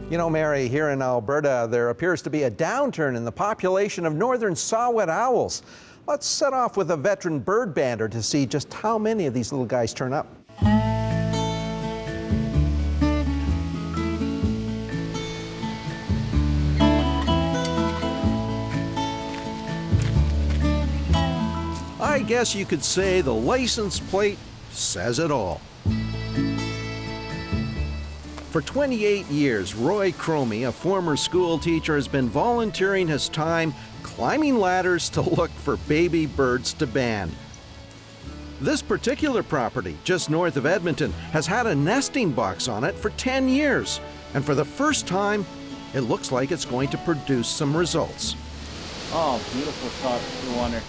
You know, Mary, here in Alberta, there appears to be a downturn in the population of northern saw-whet owls. Let's set off with a veteran bird bander to see just how many of these little guys turn up. I guess you could say the license plate says it all. For 28 years, Roy Cromie, a former school teacher, has been volunteering his time climbing ladders to look for baby birds to band. This particular property, just north of Edmonton, has had a nesting box on it for 10 years. And for the first time, it looks like it's going to produce some results. Oh, beautiful shot, no wonder.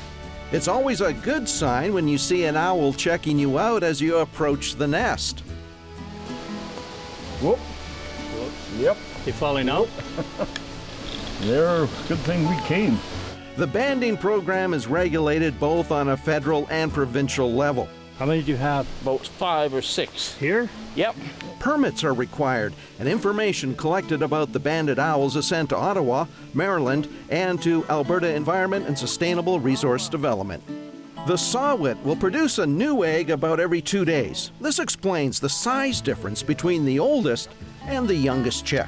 It's always a good sign when you see an owl checking you out as you approach the nest. Whoop. Yep. They falling out? They're good thing we came. The banding program is regulated both on a federal and provincial level. How many do you have? About 5 or 6. Here? Yep. Permits are required, and information collected about the banded owls is sent to Ottawa, Maryland, and to Alberta Environment and Sustainable Resource Development. The Saw-whet will produce a new egg about every 2 days. This explains the size difference between the oldest and the youngest chick.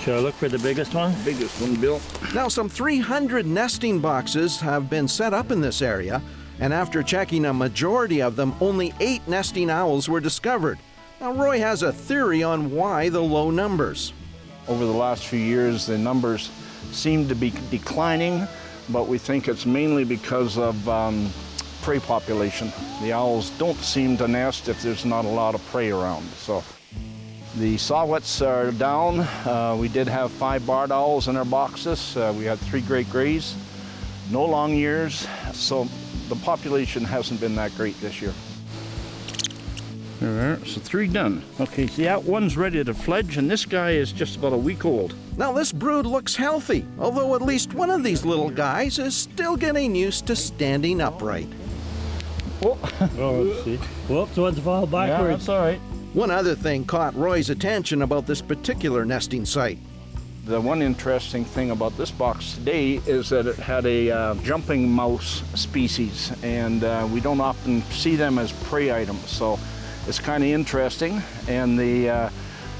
Should I look for the biggest one? Biggest one, Bill. Now, some 300 nesting boxes have been set up in this area, and after checking a majority of them, only 8 nesting owls were discovered. Now, Roy has a theory on why the low numbers. Over the last few years, the numbers seem to be declining, but we think it's mainly because of prey population. The owls don't seem to nest if there's not a lot of prey around. So the saw-whets are down. We did have 5 barred owls in our boxes. We had 3 great grays, no long ears. So the population hasn't been that great this year. There, so 3 done. Okay, see that one's ready to fledge, and this guy is just about a week old. Now, this brood looks healthy, although at least one of these little guys is still getting used to standing upright. Oh, let's see. Whoops, one's fall yeah, backwards. that's all right. One other thing caught Roy's attention about this particular nesting site. The one interesting thing about this box today is that it had a jumping mouse species, and we don't often see them as prey items, so it's kind of interesting. And the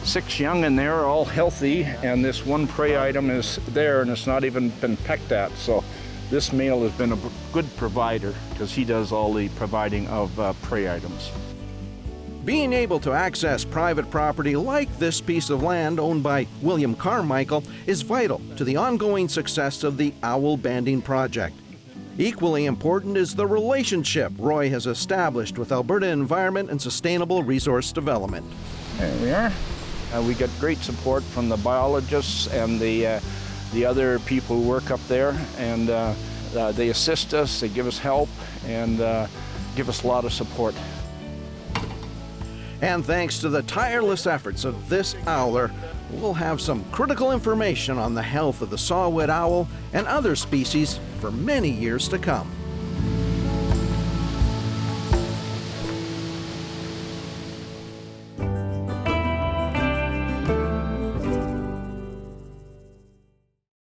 6 young in there are all healthy, and this one prey item is there and it's not even been pecked at. So this male has been a good provider because he does all the providing of prey items. Being able to access private property like this piece of land owned by William Carmichael is vital to the ongoing success of the owl banding project. Equally important is the relationship Roy has established with Alberta Environment and Sustainable Resource Development. There we are. We get great support from the biologists and the other people who work up there, and they assist us, they give us help, and give us a lot of support. And thanks to the tireless efforts of this owler, we'll have some critical information on the health of the saw-whet owl and other species for many years to come.